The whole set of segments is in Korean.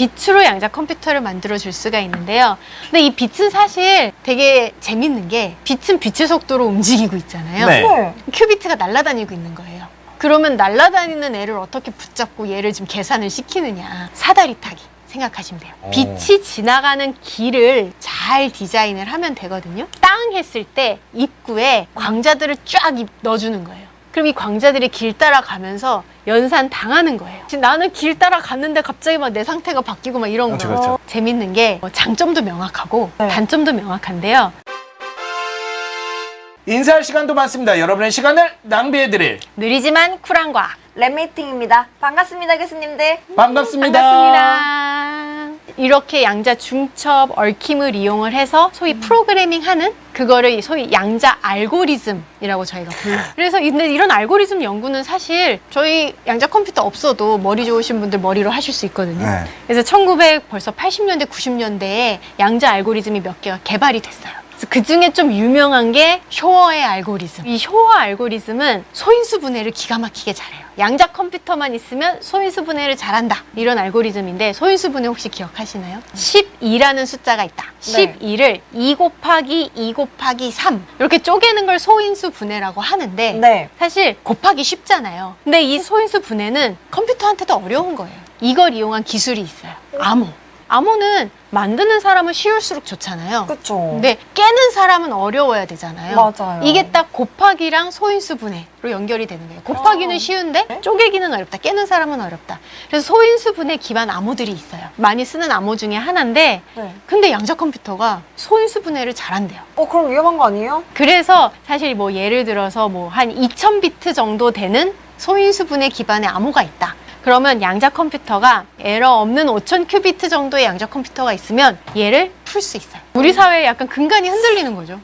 빛으로 양자 컴퓨터를 만들어 줄 수가 있는데요. 근데 이 빛은 사실 되게 재밌는 게 빛은 빛의 속도로 움직이고 있잖아요. 네. 큐비트가 날아다니고 있는 거예요. 그러면 날아다니는 애를 어떻게 붙잡고 얘를 지금 계산을 시키느냐. 사다리 타기 생각하시면 돼요. 빛이 지나가는 길을 잘 디자인을 하면 되거든요. 땅 했을 때 입구에 광자들을 쫙 넣어주는 거예요. 그럼 이 광자들이 길 따라가면서 연산 당하는 거예요. 지금 나는 길 따라갔는데 갑자기 막 내 상태가 바뀌고 막 이런 거. 그렇죠. 재밌는 게 장점도 명확하고 네. 단점도 명확한데요. 인사할 시간도 많습니다. 여러분의 시간을 낭비해드릴 느리지만 쿨한 과학. 랩미팅입니다. 반갑습니다, 교수님들. 반갑습니다. 반갑습니다. 이렇게 양자 중첩, 얽힘을 이용을 해서 소위 프로그래밍하는 그거를 소위 양자 알고리즘이라고 저희가 불러요. 그래서 근데 이런 알고리즘 연구는 사실 저희 양자 컴퓨터 없어도 머리 좋으신 분들 머리로 하실 수 있거든요. 네. 그래서 벌써 80년대, 90년대에 양자 알고리즘이 몇 개가 개발이 됐어요. 그 중에 좀 유명한 게 쇼어의 알고리즘. 이 쇼어 알고리즘은 소인수 분해를 기가 막히게 잘해요. 양자 컴퓨터만 있으면 소인수 분해를 잘한다. 이런 알고리즘인데 소인수 분해 혹시 기억하시나요? 12라는 숫자가 있다. 네. 12를 2 곱하기 2 곱하기 3 이렇게 쪼개는 걸 소인수 분해라고 하는데 네. 사실 곱하기 쉽잖아요. 근데 이 소인수 분해는 컴퓨터한테도 어려운 거예요. 이걸 이용한 기술이 있어요. 암호. 암호는 만드는 사람은 쉬울수록 좋잖아요. 그쵸. 근데 깨는 사람은 어려워야 되잖아요. 맞아요. 이게 딱 곱하기랑 소인수 분해로 연결이 되는 거예요. 곱하기는 쉬운데 쪼개기는 어렵다. 깨는 사람은 어렵다. 그래서 소인수 분해 기반 암호들이 있어요. 많이 쓰는 암호 중에 하나인데 네. 근데 양자 컴퓨터가 소인수 분해를 잘한대요. 그럼 위험한 거 아니에요? 그래서 사실 뭐 예를 들어서 뭐 한 2000비트 정도 되는 소인수 분해 기반의 암호가 있다. 그러면 양자 컴퓨터가 에러 없는 5000 큐비트 정도의 양자 컴퓨터가 있으면 얘를 풀 수 있어요. 우리 사회에 약간 근간이 흔들리는 거죠.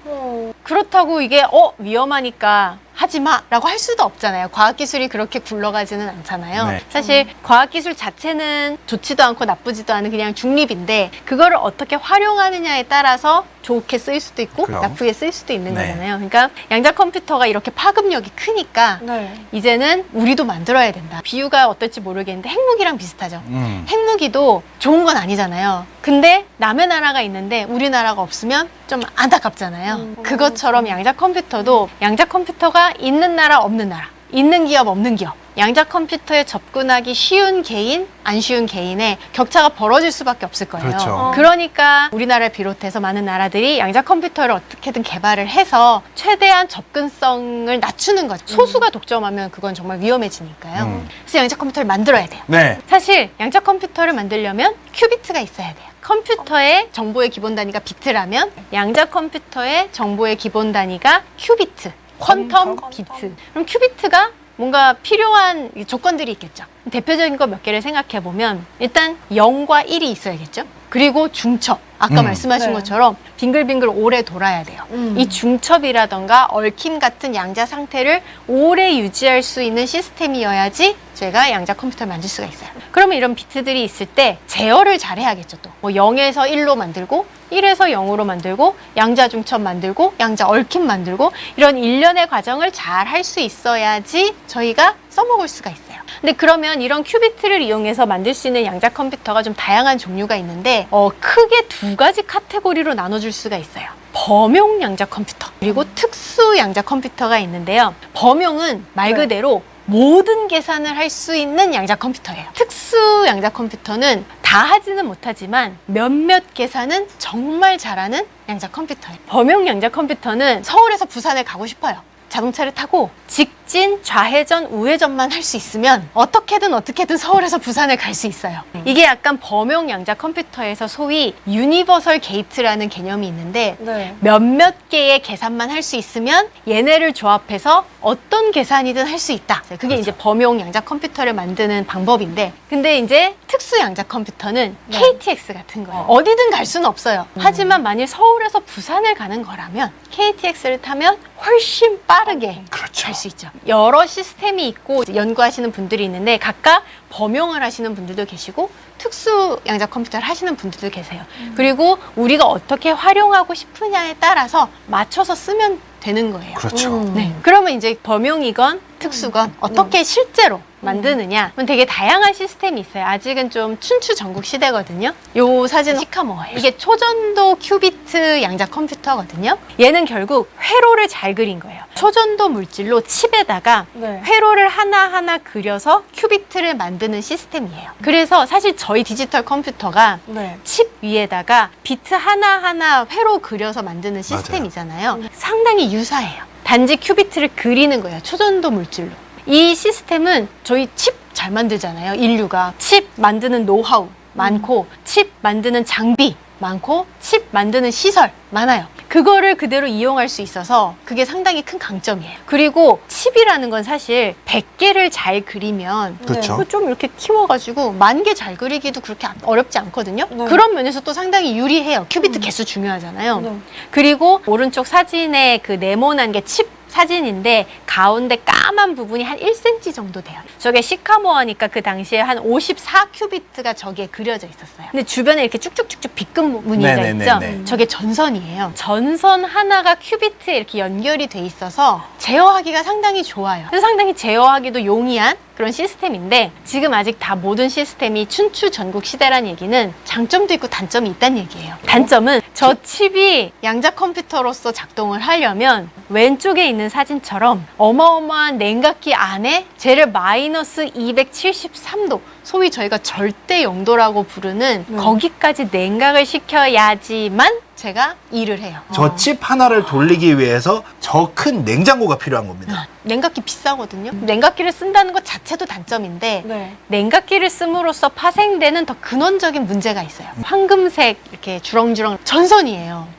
그렇다고 이게 위험하니까 하지 마 라고 할 수도 없잖아요. 과학기술이 그렇게 굴러가지는 않잖아요. 네. 사실 과학기술 자체는 좋지도 않고 나쁘지도 않은 그냥 중립인데 그거를 어떻게 활용하느냐에 따라서 좋게 쓰일 수도 있고 그럼. 나쁘게 쓰일 수도 있는 네. 거잖아요. 그러니까 양자 컴퓨터가 이렇게 파급력이 크니까 네. 이제는 우리도 만들어야 된다. 비유가 어떨지 모르겠는데 핵무기랑 비슷하죠. 핵무기도 좋은 건 아니잖아요. 근데 남의 나라가 있는데 우리나라가 없으면 좀 안타깝잖아요. 그것처럼 양자 컴퓨터도 양자 컴퓨터가 있는 나라 없는 나라, 있는 기업 없는 기업, 양자 컴퓨터에 접근하기 쉬운 개인, 안 쉬운 개인의 격차가 벌어질 수밖에 없을 거예요. 그렇죠. 그러니까 우리나라를 비롯해서 많은 나라들이 양자 컴퓨터를 어떻게든 개발을 해서 최대한 접근성을 낮추는 거죠. 소수가 독점하면 그건 정말 위험해지니까요. 그래서 양자 컴퓨터를 만들어야 돼요. 네. 사실 양자 컴퓨터를 만들려면 큐비트가 있어야 돼요. 컴퓨터의 정보의 기본 단위가 비트라면 양자 컴퓨터의 정보의 기본 단위가 큐비트, 퀀텀 비트. 그럼 큐비트가 뭔가 필요한 조건들이 있겠죠. 대표적인 거 몇 개를 생각해 보면 일단 0과 1이 있어야겠죠. 그리고 중첩. 아까 말씀하신 네. 것처럼 빙글빙글 오래 돌아야 돼요. 이 중첩이라던가 얽힘 같은 양자 상태를 오래 유지할 수 있는 시스템이어야지 제가 양자 컴퓨터를 만들 수가 있어요. 그러면 이런 비트들이 있을 때 제어를 잘 해야겠죠. 또 뭐 0에서 1로 만들고 1에서 0으로 만들고 양자 중첩 만들고 양자 얽힘 만들고 이런 일련의 과정을 잘 할 수 있어야지 저희가 써먹을 수가 있어요. 근데 그러면 이런 큐비트를 이용해서 만들 수 있는 양자 컴퓨터가 좀 다양한 종류가 있는데 크게 두 가지 카테고리로 나눠줄 수가 있어요. 범용 양자 컴퓨터 그리고 특수 양자 컴퓨터가 있는데요. 범용은 말 그대로 모든 계산을 할 수 있는 양자 컴퓨터예요. 특수 양자 컴퓨터는 다 하지는 못하지만 몇몇 계산은 정말 잘하는 양자 컴퓨터예요. 범용 양자 컴퓨터는 서울에서 부산에 가고 싶어요. 자동차를 타고 직진, 좌회전, 우회전만 할 수 있으면 어떻게든 서울에서 부산을 갈 수 있어요. 이게 약간 범용 양자 컴퓨터에서 소위 유니버설 게이트라는 개념이 있는데 네. 몇몇 개의 계산만 할 수 있으면 얘네를 조합해서 어떤 계산이든 할 수 있다. 그게 이제 범용 양자 컴퓨터를 만드는 방법인데 근데 이제 특수 양자 컴퓨터는 KTX 같은 거예요. 어디든 갈 수는 없어요. 하지만 만일 서울에서 부산을 가는 거라면 KTX를 타면 훨씬 빠르게 그렇죠. 갈 수 있죠. 여러 시스템이 있고 연구하시는 분들이 있는데 각각 범용을 하시는 분들도 계시고 특수 양자 컴퓨터를 하시는 분들도 계세요. 그리고 우리가 어떻게 활용하고 싶으냐에 따라서 맞춰서 쓰면 되는 거예요. 그렇죠. 네. 그러면 이제 범용이건 특수건 어떻게 실제로 만드느냐? 그럼 되게 다양한 시스템이 있어요. 아직은 좀 춘추 전국 시대거든요. 요 사진은 시카모어예요. 이게 초전도 큐비트 양자 컴퓨터거든요. 얘는 결국 회로를 잘 그린 거예요. 초전도 물질로 칩에다가 네. 회로를 하나하나 그려서 큐비트를 만드는 시스템이에요. 그래서 사실 저희 디지털 컴퓨터가 네. 칩 위에다가 비트 하나하나 회로 그려서 만드는 시스템이잖아요. 상당히 유사해요. 단지 큐비트를 그리는 거예요. 초전도 물질로. 이 시스템은 저희 칩 잘 만들잖아요. 인류가 칩 만드는 노하우 많고 칩 만드는 장비 많고 칩 만드는 시설 많아요. 그거를 그대로 이용할 수 있어서 그게 상당히 큰 강점이에요. 그리고 칩이라는 건 사실 100개를 잘 그리면 그렇죠. 좀 이렇게 키워가지고 10,000개 잘 그리기도 그렇게 어렵지 않거든요. 네. 그런 면에서 또 상당히 유리해요. 큐비트 개수 중요하잖아요. 네. 그리고 오른쪽 사진에 그 네모난 게 칩 사진인데 가운데 까만 부분이 한 1cm 정도 돼요. 저게 시카모어니까 그 당시에 한 54큐비트가 저기에 그려져 있었어요. 근데 주변에 이렇게 쭉쭉쭉쭉 빗금 무늬가 네네네네. 있죠. 저게 전선이에요. 전선 하나가 큐비트에 이렇게 연결이 돼 있어서 제어하기가 상당히 좋아요. 그래서 상당히 제어하기도 용이한 그런 시스템인데 지금 아직 다 모든 시스템이 춘추 전국 시대란 얘기는 장점도 있고 단점이 있다는 얘기예요. 단점은 저 칩이 양자 컴퓨터로서 작동을 하려면 왼쪽에 있는 사진처럼 어마어마한 냉각기 안에 쟤를 마이너스 273도 소위 저희가 절대 영도라고 부르는 거기까지 냉각을 시켜야지만 제가 일을 해요. 저 칩 하나를 돌리기 위해서 저 큰 냉장고가 필요한 겁니다. 냉각기 비싸거든요. 냉각기를 쓴다는 것 자체도 단점인데 네. 냉각기를 씀으로써 파생되는 더 근원적인 문제가 있어요. 황금색 이렇게 주렁주렁 전선이에요.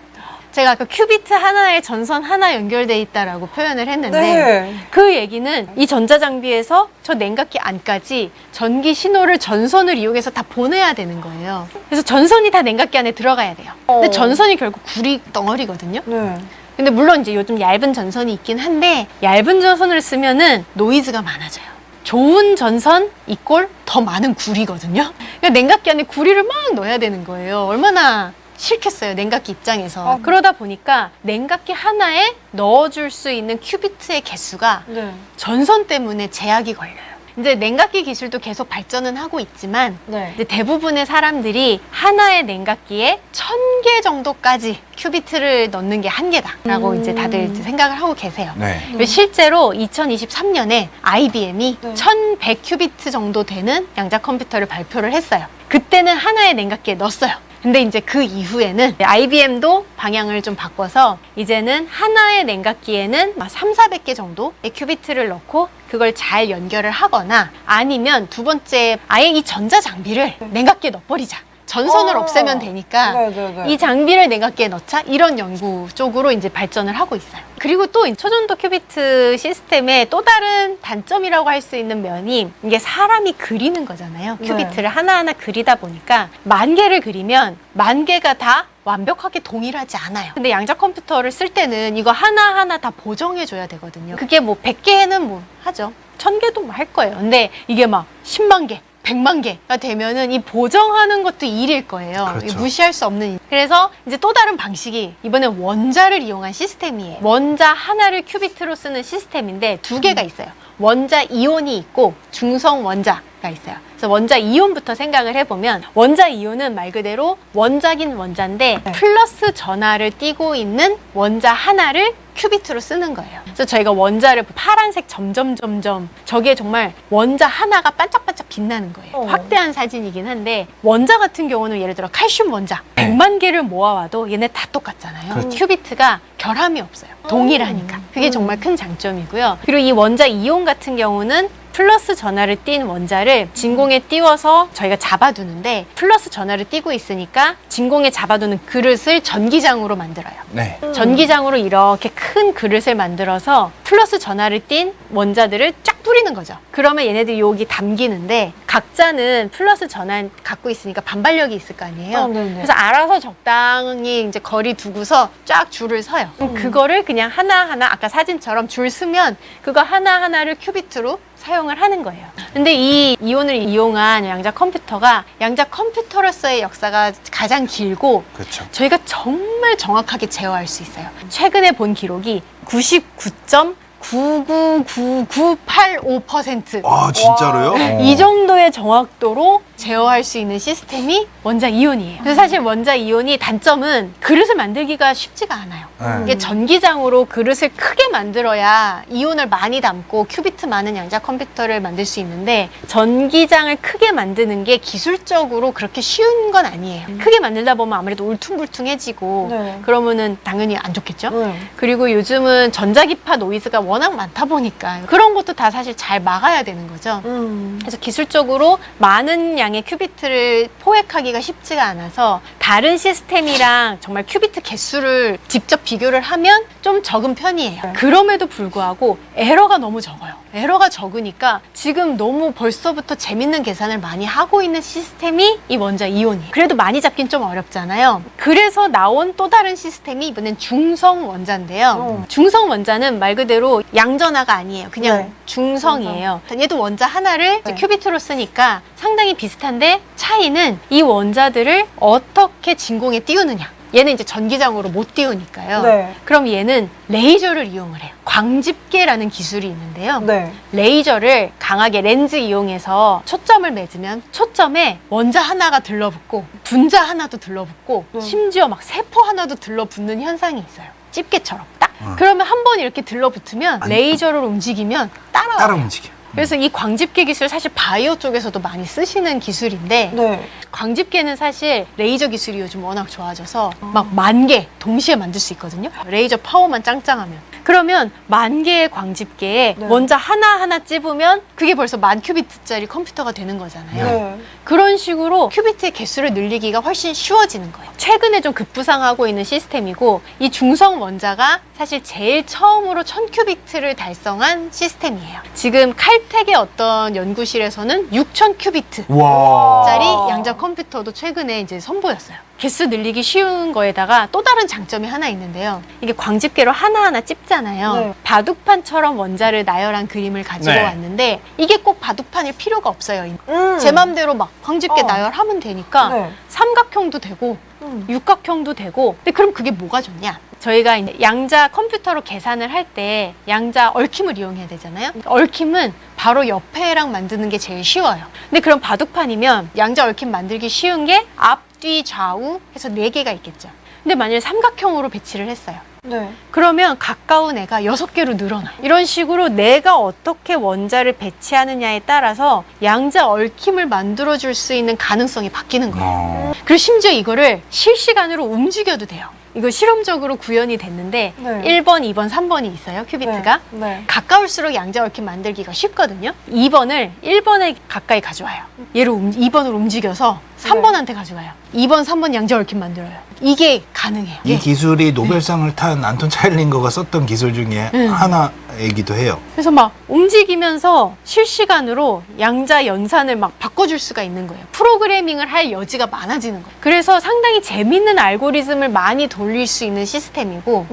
제가 아까 큐비트 하나에 전선 하나 연결돼 있다라고 표현을 했는데 네. 그 얘기는 이 전자장비에서 저 냉각기 안까지 전기 신호를 전선을 이용해서 다 보내야 되는 거예요. 그래서 전선이 다 냉각기 안에 들어가야 돼요. 근데 전선이 결국 구리 덩어리거든요. 네. 근데 물론 이제 요즘 얇은 전선이 있긴 한데 얇은 전선을 쓰면은 노이즈가 많아져요. 좋은 전선 이꼴 더 많은 구리거든요. 그러니까 냉각기 안에 구리를 막 넣어야 되는 거예요. 얼마나 싫겠어요, 냉각기 입장에서. 그러다 보니까 냉각기 하나에 넣어줄 수 있는 큐비트의 개수가 네. 전선 때문에 제약이 걸려요. 이제 냉각기 기술도 계속 발전은 하고 있지만 네. 이제 대부분의 사람들이 하나의 냉각기에 1000개 정도까지 큐비트를 넣는 게 한계다라고 이제 다들 이제 생각을 하고 계세요. 네. 그리고 실제로 2023년에 IBM이 네. 1100큐비트 정도 되는 양자 컴퓨터를 발표를 했어요. 그때는 하나의 냉각기에 넣었어요. 근데 이제 그 이후에는 IBM도 방향을 좀 바꿔서 이제는 하나의 냉각기에는 300~400개 정도의 큐비트를 넣고 그걸 잘 연결을 하거나 아니면 두 번째 아예 이 전자 장비를 냉각기에 넣어버리자. 전선을 없애면 되니까 네네네. 이 장비를 냉각기에 넣자 이런 연구 쪽으로 이제 발전을 하고 있어요. 그리고 또 이 초전도 큐비트 시스템의 또 다른 단점이라고 할 수 있는 면이 이게 사람이 그리는 거잖아요. 큐비트를 하나하나 그리다 보니까 10,000개를 그리면 10,000개가 다 완벽하게 동일하지 않아요. 근데 양자 컴퓨터를 쓸 때는 이거 하나하나 다 보정해 줘야 되거든요. 그게 뭐 100개는 뭐 하죠. 1000개도 뭐 할 거예요. 근데 이게 막 10만 개 100만 개가 되면은 이 보정하는 것도 일일 거예요. 그렇죠. 이게 무시할 수 없는 일. 그래서 이제 또 다른 방식이 이번엔 원자를 이용한 시스템이에요. 원자 하나를 큐비트로 쓰는 시스템인데 두 개가 있어요. 원자 이온이 있고 중성 원자가 있어요. 그래서 원자 이온부터 생각을 해보면 원자 이온은 말 그대로 원자긴 원자인데 플러스 전하를 띠고 있는 원자 하나를 큐비트로 쓰는 거예요. 그래서 저희가 원자를 파란색 점점 저게 정말 원자 하나가 반짝반짝 빛나는 거예요. 확대한 사진이긴 한데 원자 같은 경우는 예를 들어 칼슘 원자 100만 개를 모아와도 얘네 다 똑같잖아요. 그렇죠. 큐비트가 결함이 없어요. 동일하니까. 그게 정말 큰 장점이고요. 그리고 이 원자 이온 같은 경우는 플러스 전하를 띈 원자를 진공에 띄워서 저희가 잡아두는데 플러스 전하를 띄고 있으니까 진공에 잡아두는 그릇을 전기장으로 만들어요. 네. 전기장으로 이렇게 큰 그릇을 만들어서 플러스 전하를 띈 원자들을 쫙 뿌리는 거죠. 그러면 얘네들이 여기 담기는데 각자는 플러스 전하 갖고 있으니까 반발력이 있을 거 아니에요. 그래서 알아서 적당히 이제 거리 두고서 쫙 줄을 서요. 그거를 그냥 하나하나 아까 사진처럼 줄 서면 그거 하나하나를 큐비트로 사용을 하는 거예요. 근데 이 이온을 이용한 양자 컴퓨터가 양자 컴퓨터로서의 역사가 가장 길고 그렇죠. 저희가 정말 정확하게 제어할 수 있어요. 최근에 본 기록이 999985%. 아, 진짜로요? 와. 이 정도의 정확도로 제어할 수 있는 시스템이 원자 이온이에요. 그래서 사실 원자 이온이 단점은 그릇을 만들기가 쉽지가 않아요. 이게 전기장으로 그릇을 크게 만들어야 이온을 많이 담고 큐비트 많은 양자 컴퓨터를 만들 수 있는데 전기장을 크게 만드는 게 기술적으로 그렇게 쉬운 건 아니에요. 크게 만들다 보면 아무래도 울퉁불퉁해지고 네. 그러면은 당연히 안 좋겠죠. 네. 그리고 요즘은 전자기파 노이즈가 워낙 많다 보니까 그런 것도 다 사실 잘 막아야 되는 거죠. 그래서 기술적으로 많은 양의 큐비트를 포획하기가 쉽지가 않아서 다른 시스템이랑 정말 큐비트 개수를 직접 비교를 하면 좀 적은 편이에요. 네. 그럼에도 불구하고 에러가 너무 적어요. 에러가 적으니까 지금 너무 벌써부터 재밌는 계산을 많이 하고 있는 시스템이 이 원자 이온이에요. 그래도 많이 잡긴 좀 어렵잖아요. 그래서 나온 또 다른 시스템이 이번엔 중성 원자인데요. 중성 원자는 말 그대로 양전하가 아니에요. 그냥 네. 중성이에요. 얘도 원자 하나를 이제 네. 큐비트로 쓰니까 상당히 비슷한데 차이는 이 원자들을 어떻게 진공에 띄우느냐. 얘는 이제 전기장으로 못 띄우니까요. 네. 그럼 얘는 레이저를 이용을 해요. 광집계라는 기술이 있는데요. 네. 레이저를 강하게 렌즈 이용해서 초점을 맺으면 초점에 원자 하나가 들러붙고 분자 하나도 들러붙고 심지어 막 세포 하나도 들러붙는 현상이 있어요. 집게처럼 딱. 그러면 한 번 이렇게 들러붙으면 레이저를 움직이면 따라와요. 따라 움직여. 그래서 이 광집계 기술 사실 바이오 쪽에서도 많이 쓰시는 기술인데 네. 광집계는 사실 레이저 기술이 요즘 워낙 좋아져서 막 10,000개 동시에 만들 수 있거든요. 레이저 파워만 짱짱하면. 그러면 10,000개의 광집계에 네. 원자 하나하나 찝으면 그게 벌써 10,000큐비트짜리 컴퓨터가 되는 거잖아요. 네. 그런 식으로 큐비트의 개수를 늘리기가 훨씬 쉬워지는 거예요. 최근에 좀 급부상하고 있는 시스템이고 이 중성 원자가 사실 제일 처음으로 1000큐비트를 달성한 시스템이에요. 지금 칼텍의 어떤 연구실에서는 6000큐비트 와. 짜리 양자 컴퓨터도 최근에 이제 선보였어요. 개수 늘리기 쉬운 거에다가 또 다른 장점이 하나 있는데요. 이게 광집계로 하나하나 찝잖아요. 네. 바둑판처럼 원자를 나열한 그림을 가지고 네. 왔는데 이게 꼭 바둑판일 필요가 없어요. 음. 제 맘대로 막 광집계 어. 나열하면 되니까 네. 삼각형도 되고 육각형도 되고. 근데 그럼 그게 뭐가 좋냐? 저희가 이제 양자 컴퓨터로 계산을 할 때 양자 얽힘을 이용해야 되잖아요. 얽힘은 바로 옆에랑 만드는 게 제일 쉬워요. 근데 그럼 바둑판이면 양자 얽힘 만들기 쉬운 게 앞, 뒤, 좌우 해서 4개가 있겠죠. 근데 만약에 삼각형으로 배치를 했어요. 네. 그러면 가까운 애가 6개로 늘어나요. 이런 식으로 내가 어떻게 원자를 배치하느냐에 따라서 양자 얽힘을 만들어줄 수 있는 가능성이 바뀌는 거예요. 그리고 심지어 이거를 실시간으로 움직여도 돼요. 이거 실험적으로 구현이 됐는데 네. 1번, 2번, 3번이 있어요. 큐비트가. 네. 가까울수록 양자 얽힘 만들기가 쉽거든요. 2번을 1번에 가까이 가져와요. 얘를 2번으로 움직여서 3번한테 가져가요. 2번, 3번 양자 얽힘 만들어요. 이게 가능해요. 이 기술이 노벨상을 탄 안톤 차일링거가 썼던 기술 중에 하나이기도 해요. 그래서 막 움직이면서 실시간으로 양자 연산을 막 바꿔줄 수가 있는 거예요. 프로그래밍을 할 여지가 많아지는 거예요. 그래서 상당히 재밌는 알고리즘을 많이 돌릴 수 있는 시스템이고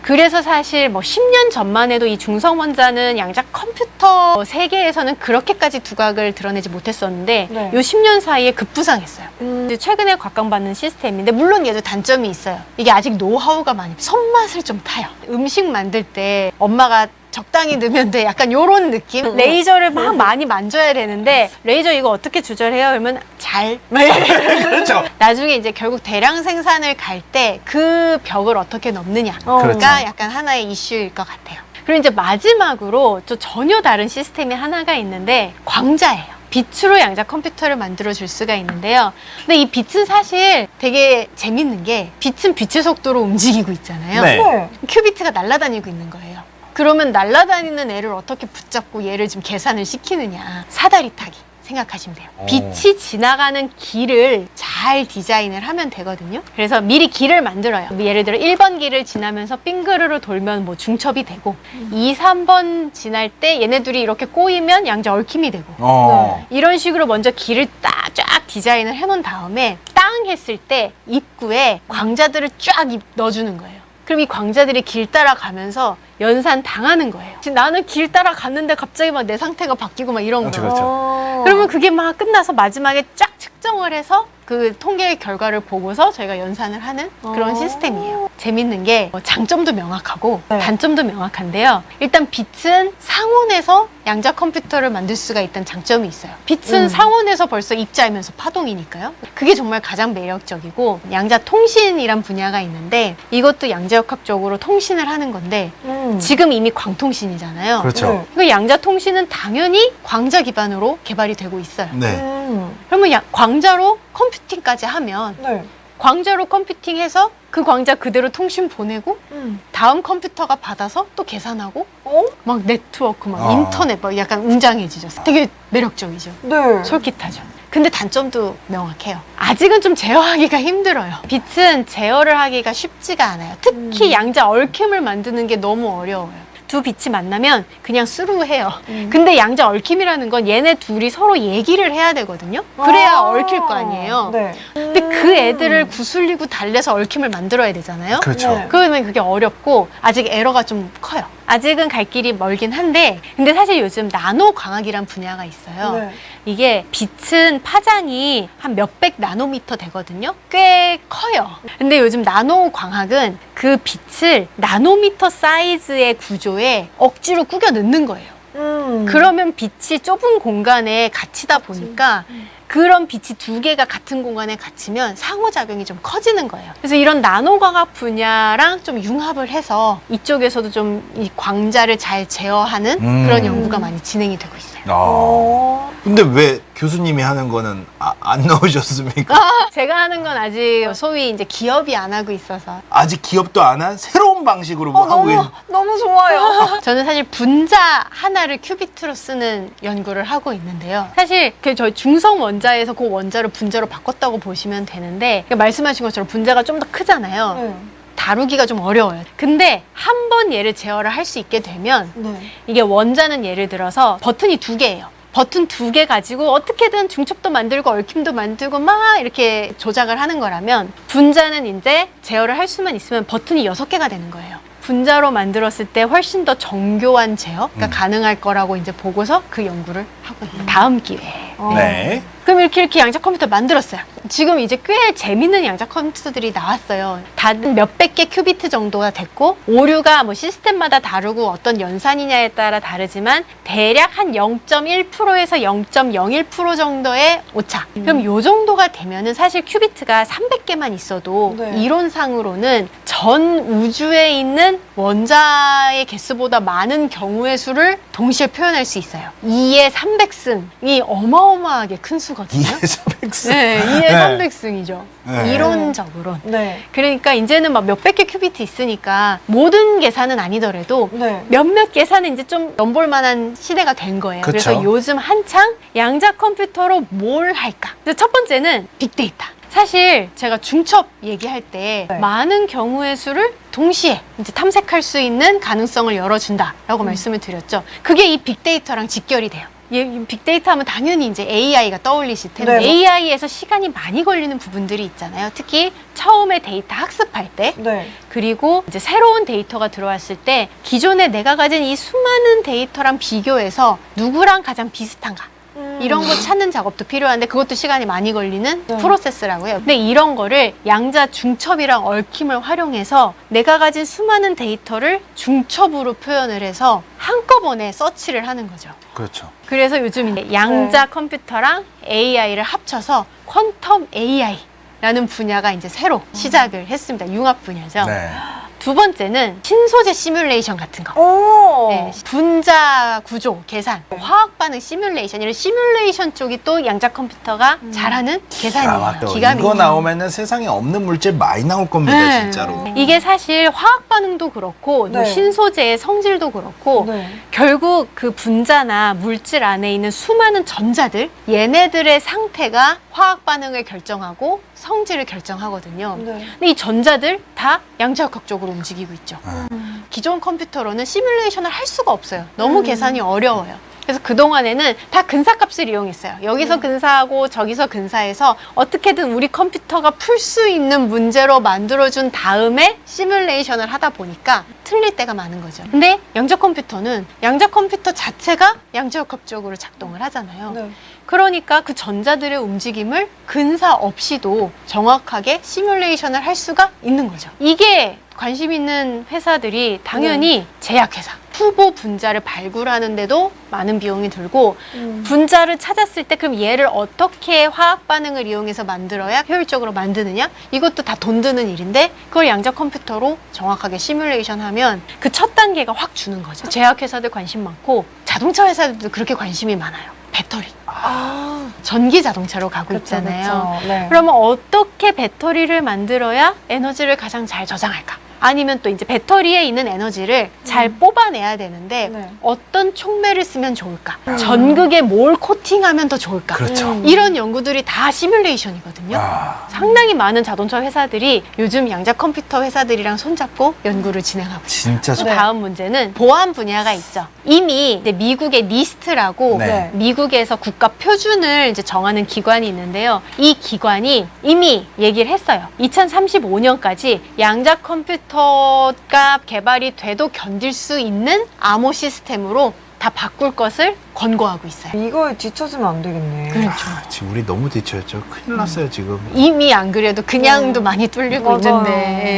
그래서 사실 뭐 10년 전만 해도 이 중성원자는 양자 컴퓨터 세계에서는 그렇게까지 두각을 드러내지 못했었는데 네. 요 10년 사이에 급부상했어요. 이제 최근에 각광받는 시스템인데 물론 얘도 단점이 있어요. 이게 아직 노하우가 많이 손맛을 좀 타요. 음식 만들 때 엄마가 적당히 넣으면 돼. 약간 요런 느낌? 레이저를 막 많이 만져야 되는데 레이저 이거 어떻게 조절해요? 그러면 잘 그렇죠. 나중에 이제 결국 대량 생산을 갈 때 그 벽을 어떻게 넘느냐가 그렇죠. 약간 하나의 이슈일 것 같아요. 그리고 이제 마지막으로 또 전혀 다른 시스템이 하나가 있는데 광자예요. 빛으로 양자 컴퓨터를 만들어 줄 수가 있는데요. 근데 이 빛은 사실 되게 재밌는 게 빛은 빛의 속도로 움직이고 있잖아요. 네. 네. 큐비트가 날아다니고 있는 거예요. 그러면 날아다니는 애를 어떻게 붙잡고 얘를 좀 계산을 시키느냐. 사다리 타기 생각하시면 돼요. 빛이 지나가는 길을 잘 디자인을 하면 되거든요. 그래서 미리 길을 만들어요. 예를 들어 1번 길을 지나면서 빙그르르 돌면 뭐 중첩이 되고 2, 3번 지날 때 얘네들이 이렇게 꼬이면 양자 얽힘이 되고 이런 식으로 먼저 길을 쫙 디자인을 해놓은 다음에 땅 했을 때 입구에 광자들을 쫙 넣어주는 거예요. 그럼 이 광자들이 길 따라가면서 연산 당하는 거예요. 지금 나는 길 따라갔는데 갑자기 막 내 상태가 바뀌고 막 이런 거예요. 그렇죠. 그러면 그게 막 끝나서 마지막에 쫙 측정을 해서 그 통계 결과를 보고서 저희가 연산을 하는 그런 시스템이에요. 재밌는 게 장점도 명확하고 네. 단점도 명확한데요. 일단 빛은 상온에서 양자 컴퓨터를 만들 수가 있다는 장점이 있어요. 빛은 상온에서 벌써 입자이면서 파동이니까요. 그게 정말 가장 매력적이고, 양자 통신이란 분야가 있는데 이것도 양자역학적으로 통신을 하는 건데 지금 이미 광통신이잖아요. 그렇죠. 그 양자 통신은 당연히 광자 기반으로 개발이 되고 있어요. 네. 그러면 광자로 컴퓨팅까지 하면 네. 광자로 컴퓨팅해서 그 광자 그대로 통신 보내고 다음 컴퓨터가 받아서 또 계산하고 막 네트워크, 막 인터넷 막 약간 웅장해지죠. 되게 매력적이죠. 네. 솔깃하죠. 근데 단점도 명확해요. 아직은 좀 제어하기가 힘들어요. 빛은 제어를 하기가 쉽지가 않아요. 특히 양자 얽힘을 만드는 게 너무 어려워요. 두 빛이 만나면 그냥 스루해요. 근데 양자 얽힘이라는 건 얘네 둘이 서로 얘기를 해야 되거든요. 그래야 얽힐 거 아니에요. 네. 근데 그 애들을 구슬리고 달래서 얽힘을 만들어야 되잖아요. 그렇죠. 네. 그러면 그게 어렵고 아직 에러가 좀 커요. 아직은 갈 길이 멀긴 한데, 근데 사실 요즘 나노 광학이란 분야가 있어요. 네. 이게 빛은 파장이 한 몇백 나노미터 되거든요. 꽤 커요. 근데 요즘 나노 광학은 그 빛을 나노미터 사이즈의 구조에 억지로 꾸겨 넣는 거예요. 그러면 빛이 좁은 공간에 갇히다 보니까 그런 빛이 두 개가 같은 공간에 갇히면 상호작용이 좀 커지는 거예요. 그래서 이런 나노광학 분야랑 좀 융합을 해서 이쪽에서도 좀 이 광자를 잘 제어하는 그런 연구가 많이 진행이 되고 있어요. 근데 왜 교수님이 하는 거는 안 넣으셨습니까? 제가 하는 건 아직 소위 이제 기업이 안 하고 있어서. 아직 기업도 안 한 새로운 방식으로 뭐 하고 있는. 너무 좋아요. 저는 사실 분자 하나를 큐비트로 쓰는 연구를 하고 있는데요. 사실 그 저희 중성 원자에서 그 원자를 분자로 바꿨다고 보시면 되는데, 말씀하신 것처럼 분자가 좀 더 크잖아요. 네. 다루기가 좀 어려워요. 근데 한 번 얘를 제어를 할 수 있게 되면 네. 이게 원자는 예를 들어서 버튼이 두 개예요. 버튼 두 개 가지고 어떻게든 중첩도 만들고 얽힘도 만들고 막 이렇게 조작을 하는 거라면, 분자는 이제 제어를 할 수만 있으면 버튼이 6개가 되는 거예요. 분자로 만들었을 때 훨씬 더 정교한 제어가 가능할 거라고 이제 보고서 그 연구를 하고 있는 다음 기회에. 네. 그럼 이렇게 양자 컴퓨터 만들었어요. 지금 이제 꽤 재밌는 양자 컴퓨터들이 나왔어요. 다 몇백 개 큐비트 정도가 됐고, 오류가 뭐 시스템마다 다르고 어떤 연산이냐에 따라 다르지만 대략 한 0.1%에서 0.01% 정도의 오차. 그럼 요 정도가 되면은 사실 큐비트가 300개만 있어도 네. 이론상으로는 전 우주에 있는 원자의 개수보다 많은 경우의 수를 동시에 표현할 수 있어요. 2의 300승이 어마어마하게 큰 수거든요. 2에서 100승. 네, 2의 300승이죠. 네. 이론적으로는. 네. 그러니까 이제는 막 몇백 개 큐비트 있으니까 모든 계산은 아니더라도 네. 몇몇 계산은 이제 좀 넘볼 만한 시대가 된 거예요. 그쵸. 그래서 요즘 한창 양자 컴퓨터로 뭘 할까? 그래서 첫 번째는 빅데이터. 사실 제가 중첩 얘기할 때 네. 많은 경우의 수를 동시에 이제 탐색할 수 있는 가능성을 열어준다라고 말씀을 드렸죠. 그게 이 빅데이터랑 직결이 돼요. 이 빅데이터 하면 당연히 이제 AI가 떠올리실 텐데, 네. AI에서 시간이 많이 걸리는 부분들이 있잖아요. 특히 처음에 데이터 학습할 때, 네. 그리고 이제 새로운 데이터가 들어왔을 때 기존에 내가 가진 이 수많은 데이터랑 비교해서 누구랑 가장 비슷한가, 이런 거 찾는 작업도 필요한데 그것도 시간이 많이 걸리는 네. 프로세스라고 해요. 근데 이런 거를 양자 중첩이랑 얽힘을 활용해서 내가 가진 수많은 데이터를 중첩으로 표현을 해서 한꺼번에 서치를 하는 거죠. 그렇죠. 그래서 요즘 이제 양자 컴퓨터랑 AI를 합쳐서 퀀텀 AI라는 분야가 이제 새로 시작을 했습니다. 융합 분야죠. 네. 두 번째는 신소재 시뮬레이션 같은 거. 오. 네, 분자 구조 계산, 화학 반응 시뮬레이션, 이런 시뮬레이션 쪽이 또 양자 컴퓨터가 잘하는 계산이에요. 맞다. 기가 이거 막히게. 나오면은 세상에 없는 물질 많이 나올 겁니다, 네. 진짜로. 이게 사실 화학 반응도 그렇고 뭐 네. 신소재의 성질도 그렇고 네. 결국 그 분자나 물질 안에 있는 수많은 전자들, 얘네들의 상태가 화학 반응을 결정하고 성질을 결정하거든요. 네. 근데 이 전자들 다 양자역학적으로 움직이고 있죠. 기존 컴퓨터로는 시뮬레이션을 할 수가 없어요. 너무 계산이 어려워요. 그래서 그동안에는 다 근사값을 이용했어요. 여기서 근사하고 저기서 근사해서 어떻게든 우리 컴퓨터가 풀 수 있는 문제로 만들어준 다음에 시뮬레이션을 하다 보니까 틀릴 때가 많은 거죠. 근데 양자 컴퓨터는 양자 컴퓨터 자체가 양자역학적으로 작동을 하잖아요. 네. 그러니까 그 전자들의 움직임을 근사 없이도 정확하게 시뮬레이션을 할 수가 있는 거죠. 이게 관심 있는 회사들이 당연히 제약회사. 후보 분자를 발굴하는데도 많은 비용이 들고 분자를 찾았을 때 그럼 얘를 어떻게 화학 반응을 이용해서 만들어야 효율적으로 만드느냐? 이것도 다 돈 드는 일인데 그걸 양자 컴퓨터로 정확하게 시뮬레이션하면 그 첫 단계가 확 주는 거죠. 제약회사들 관심 많고 자동차 회사들도 그렇게 관심이 많아요. 배터리. 전기 자동차로 가고 있잖아요. 네. 그러면 어떻게 배터리를 만들어야 에너지를 가장 잘 저장할까? 아니면 또 이제 배터리에 있는 에너지를 잘 뽑아내야 되는데 네. 어떤 촉매를 쓰면 좋을까? 전극에 뭘 코팅하면 더 좋을까? 그렇죠. 이런 연구들이 다 시뮬레이션이거든요. 아, 상당히 많은 자동차 회사들이 요즘 양자 컴퓨터 회사들이랑 손잡고 연구를 진행하고 있어요. 진짜 또 네. 다음 문제는 보안 분야가 있죠. 이미 이제 미국의 니스트라고 네. 미국에서 국가 표준을 이제 정하는 기관이 있는데요. 이 기관이 이미 얘기를 했어요. 2035년까지 양자 컴퓨터가 개발이 돼도 견딜 수 있는 암호 시스템으로 다 바꿀 것을 권고하고 있어요. 이거에 뒤처지면 안 되겠네. 그렇죠. 아, 지금 우리 너무 뒤쳐였죠. 큰일 났어요 지금. 이미 안 그래도 그냥도 많이 뚫리고 맞아요. 있는데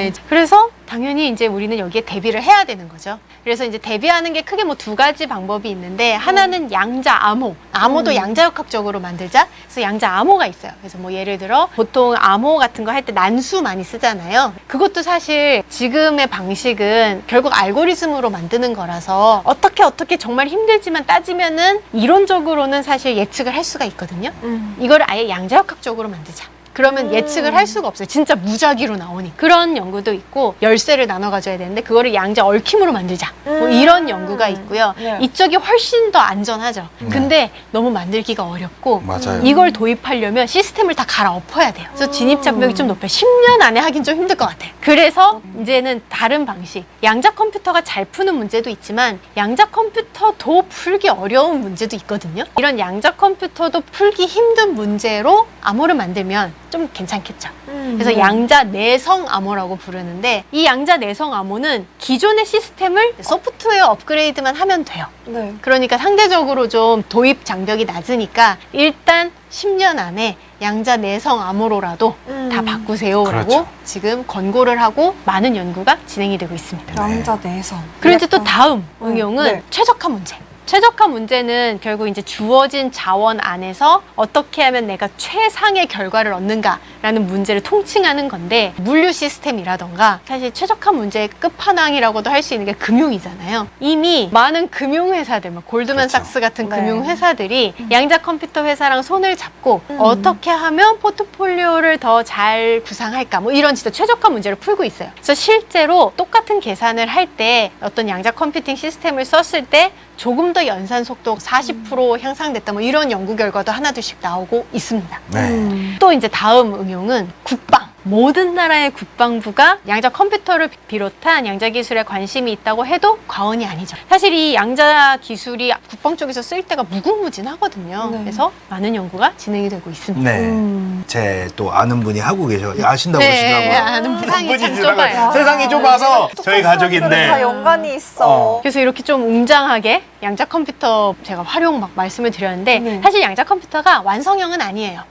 예. 그래서 당연히 이제 우리는 여기에 대비를 해야 되는 거죠. 그래서 이제 대비하는 게 크게 뭐 두 가지 방법이 있는데 하나는 양자 암호. 암호도 양자역학적으로 만들자. 그래서 양자 암호가 있어요. 그래서 뭐 예를 들어 보통 암호 같은 거 할 때 난수 많이 쓰잖아요. 그것도 사실 지금의 방식은 결국 알고리즘으로 만드는 거라서 어떻게 정말 힘들지만 따지면은 이론적으로는 사실 예측을 할 수가 있거든요. 이거를 아예 양자역학적으로 만들자. 그러면 예측을 할 수가 없어요. 진짜 무작위로 나오니. 그런 연구도 있고 열쇠를 나눠 가져야 되는데 그거를 양자 얽힘으로 만들자. 뭐 이런 연구가 있고요. 네. 이쪽이 훨씬 더 안전하죠. 근데 너무 만들기가 어렵고 맞아요. 이걸 도입하려면 시스템을 다 갈아엎어야 돼요. 그래서 진입 장벽이 좀 높아요. 10년 안에 하긴 좀 힘들 것 같아요. 그래서 이제는 다른 방식. 양자 컴퓨터가 잘 푸는 문제도 있지만 양자 컴퓨터도 풀기 어려운 문제도 있거든요. 이런 양자 컴퓨터도 풀기 힘든 문제로 암호를 만들면 좀 괜찮겠죠. 그래서 양자 내성 암호라고 부르는데 이 양자 내성 암호는 기존의 시스템을 소프트웨어 업그레이드만 하면 돼요. 네. 그러니까 상대적으로 좀 도입 장벽이 낮으니까 일단 10년 안에 양자 내성 암호로라도 다 바꾸세요라고 그렇죠. 지금 권고를 하고 많은 연구가 진행이 되고 있습니다. 양자 내성. 그리고 이제 또 다음 응용은 네. 최적화 문제. 최적화 문제는 결국 이제 주어진 자원 안에서 어떻게 하면 내가 최상의 결과를 얻는가라는 문제를 통칭하는 건데 물류 시스템이라던가 사실 최적화 문제의 끝판왕이라고도 할 수 있는 게 금융이잖아요. 이미 많은 금융회사들, 뭐 골드만삭스 그렇죠. 같은 네. 금융회사들이 양자 컴퓨터 회사랑 손을 잡고 어떻게 하면 포트폴리오를 더 잘 구상할까 뭐 이런 진짜 최적화 문제를 풀고 있어요. 그래서 실제로 똑같은 계산을 할 때 어떤 양자 컴퓨팅 시스템을 썼을 때 조금 더 연산 속도 40% 향상됐다 뭐 이런 연구 결과도 하나둘씩 나오고 있습니다. 네. 또 이제 다음 응용은 국방. 모든 나라의 국방부가 양자 컴퓨터를 비롯한 양자 기술에 관심이 있다고 해도 과언이 아니죠. 사실 이 양자 기술이 국방 쪽에서 쓸 때가 무궁무진하거든요. 네. 그래서 많은 연구가 진행이 되고 있습니다. 네. 제 또 아는 분이 하고 계셔. 아신다고 네, 그러시더라고요. 아는 세상이 참 분이 좁아요. 지나가요. 세상이 좁아서 저희 다 가족인데. 연관이 있어. 그래서 이렇게 좀 웅장하게 양자 컴퓨터 제가 활용 막 말씀을 드렸는데 네. 사실 양자 컴퓨터가 완성형은 아니에요.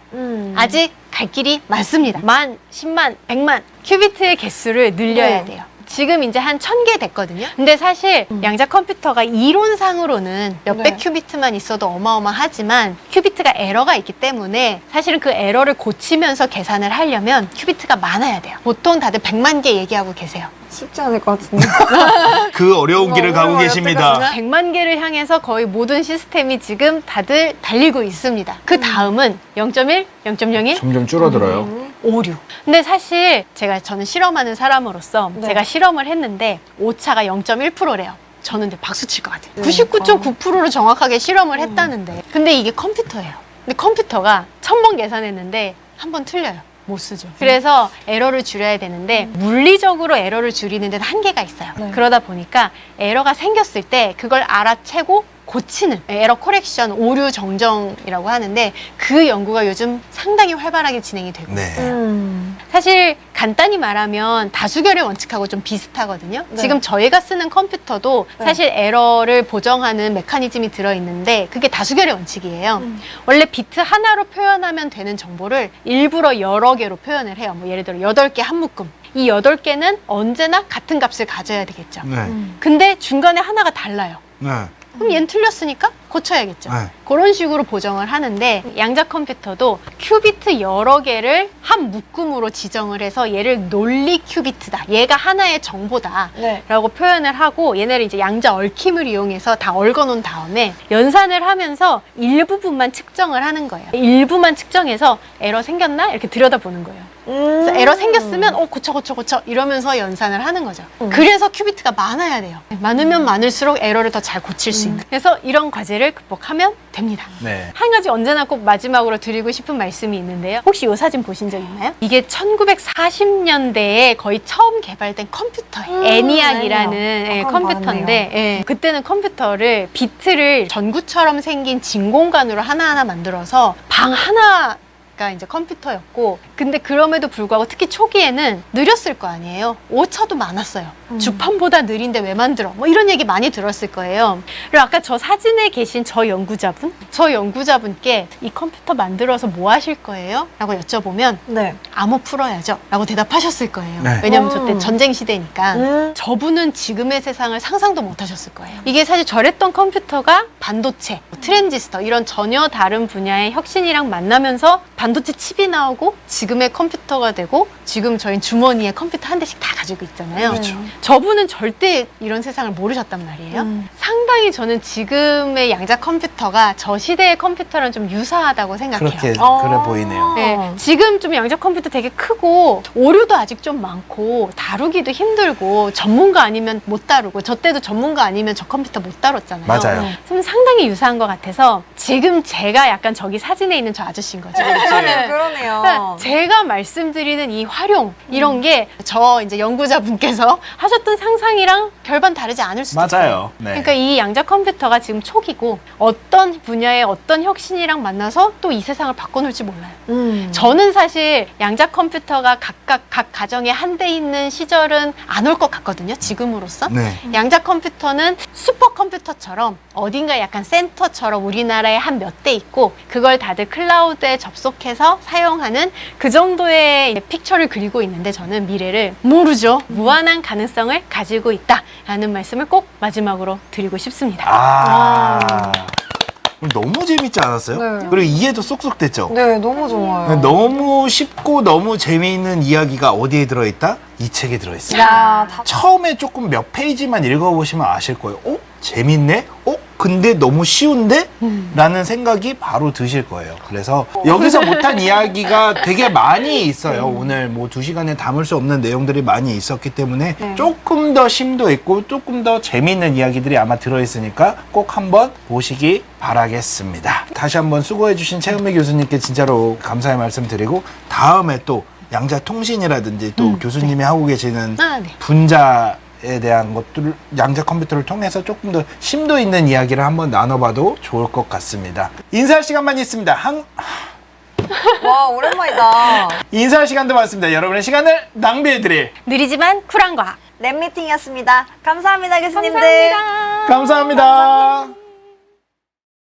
아직 갈 길이 많습니다. 10,000, 100,000, 100만 큐비트의 개수를 늘려야 네. 돼요. 지금 이제 한 1000개 됐거든요. 근데 사실 양자 컴퓨터가 이론상으로는 몇백 네. 큐비트만 있어도 어마어마하지만 큐비트가 에러가 있기 때문에 사실은 그 에러를 고치면서 계산을 하려면 큐비트가 많아야 돼요. 보통 다들 100만 개 얘기하고 계세요. 쉽지 않을 것 같은데. 그 어려운 길을 가고 어려워요, 계십니다. 100만 개를 향해서 거의 모든 시스템이 지금 다들 달리고 있습니다. 그 다음은 0.1, 0.01, 점점 줄어들어요. 56. 근데 사실 저는 실험하는 사람으로서 네. 제가 실험을 했는데 오차가 0.1%래요. 저는 근데 박수 칠 것 같아요. 네. 99.9%로 정확하게 실험을 했다는데. 근데 이게 컴퓨터예요. 근데 컴퓨터가 1000번 계산했는데 한 번 틀려요. 못 쓰죠. 그래서 에러를 줄여야 되는데 물리적으로 에러를 줄이는 데는 한계가 있어요. 네. 그러다 보니까 에러가 생겼을 때 그걸 알아채고 고치는 에러 코렉션, 오류 정정이라고 하는데 그 연구가 요즘 상당히 활발하게 진행이 되고 있어요. 네. 사실 간단히 말하면 다수결의 원칙하고 좀 비슷하거든요. 네. 지금 저희가 쓰는 컴퓨터도 네. 사실 에러를 보정하는 메커니즘이 들어있는데 그게 다수결의 원칙이에요. 원래 비트 하나로 표현하면 되는 정보를 일부러 여러 개로 표현을 해요. 뭐 예를 들어 8개 한 묶음. 이 8개는 언제나 같은 값을 가져야 되겠죠. 네. 근데 중간에 하나가 달라요. 네. 그럼 얘는 틀렸으니까 고쳐야겠죠. 네. 그런 식으로 보정을 하는데 양자 컴퓨터도 큐비트 여러 개를 한 묶음으로 지정을 해서 얘를 논리 큐비트다. 얘가 하나의 정보다. 네. 라고 표현을 하고 얘네를 이제 양자 얽힘을 이용해서 다 얽어놓은 다음에 연산을 하면서 일부분만 측정을 하는 거예요. 일부만 측정해서 에러 생겼나? 이렇게 들여다보는 거예요. 그래서 에러 생겼으면 고쳐 이러면서 연산을 하는 거죠. 그래서 큐비트가 많아야 돼요. 많으면 많을수록 에러를 더 잘 고칠 수 있는. 그래서 이런 과제를 극복하면 됩니다. 네. 한 가지 언제나 꼭 마지막으로 드리고 싶은 말씀이 있는데요. 혹시 이 사진 보신 적 있나요? 이게 1940년대에 거의 처음 개발된 컴퓨터예요. ENIAC이라는 ENIAC. 컴퓨터인데 예, 그때는 컴퓨터를 비트를 전구처럼 생긴 진공관으로 하나하나 만들어서 방 하나 가 이제 컴퓨터였고 근데 그럼에도 불구하고 특히 초기에는 느렸을 거 아니에요. 오차도 많았어요. 주판보다 느린데 왜 만들어? 뭐 이런 얘기 많이 들었을 거예요. 그리고 아까 저 사진에 계신 저 연구자분께 이 컴퓨터 만들어서 뭐 하실 거예요? 라고 여쭤보면 네. 암호 풀어야죠 라고 대답하셨을 거예요. 네. 왜냐면 저때 전쟁 시대니까 음. 저분은 지금의 세상을 상상도 못 하셨을 거예요. 이게 사실 저랬던 컴퓨터가 반도체, 트랜지스터 이런 전혀 다른 분야의 혁신이랑 만나면서 반도체 칩이 나오고 지금의 컴퓨터가 되고 지금 저희 주머니에 컴퓨터 한 대씩 다 가지고 있잖아요. 그렇죠. 저분은 절대 이런 세상을 모르셨단 말이에요. 상당히 저는 지금의 양자 컴퓨터가 저 시대의 컴퓨터랑 좀 유사하다고 생각해요. 그렇게 그래 보이네요. 네, 지금 좀 양자 컴퓨터 되게 크고 오류도 아직 좀 많고 다루기도 힘들고 전문가 아니면 못 다루고 저 때도 전문가 아니면 저 컴퓨터 못 다뤘잖아요. 맞아요. 좀 상당히 유사한 것 같아서 지금 제가 약간 저기 사진에 있는 저 아저씨인 거죠. 그러네요. 그러니까 제가 말씀드리는 이 활용 이런 게 저 이제 연구자분께서 하셨던 상상이랑 별반 다르지 않을 수도 있어요. 맞아요. 네. 그러니까 이 양자 컴퓨터가 지금 초기고 어떤 분야의 어떤 혁신이랑 만나서 또 이 세상을 바꿔놓을지 몰라요. 저는 사실 양자 컴퓨터가 각각 각 가정에 한 대 있는 시절은 안 올 것 같거든요. 지금으로서. 네. 양자 컴퓨터는 슈퍼컴퓨터처럼 어딘가 약간 센터처럼 우리나라에 한 몇 대 있고 그걸 다들 클라우드에 접속해서 사용하는 그 정도의 픽처를 그리고 있는데 저는 미래를 모르죠. 무한한 가능성을 가지고 있다라는 말씀을 꼭 마지막으로 드리고 싶습니다. 너무 재밌지 않았어요? 네. 그리고 이해도 쏙쏙 됐죠? 네, 너무 좋아요. 너무 쉽고 너무 재미있는 이야기가 어디에 들어있다? 이 책에 들어있어요. 야, 다 처음에 조금 몇 페이지만 읽어보시면 아실 거예요. 재밌네? 근데 너무 쉬운데? 라는 생각이 바로 드실 거예요. 그래서 여기서 못한 이야기가 되게 많이 있어요. 오늘 뭐 2시간에 담을 수 없는 내용들이 많이 있었기 때문에 네. 조금 더 심도 있고 조금 더 재밌는 이야기들이 아마 들어있으니까 꼭 한번 보시기 바라겠습니다. 다시 한번 수고해주신 최은미 교수님께 진짜로 감사의 말씀 드리고 다음에 또 양자 통신이라든지 또 교수님이 하고 계시는 네. 분자에 대한 것들을 양자 컴퓨터를 통해서 조금 더 심도 있는 이야기를 한번 나눠봐도 좋을 것 같습니다. 인사할 시간만 있습니다. 와, 오랜만이다. 인사할 시간도 많습니다. 여러분의 시간을 낭비해드릴 느리지만 쿨한 과학. 랩 미팅이었습니다. 감사합니다, 교수님들. 감사합니다. 감사합니다.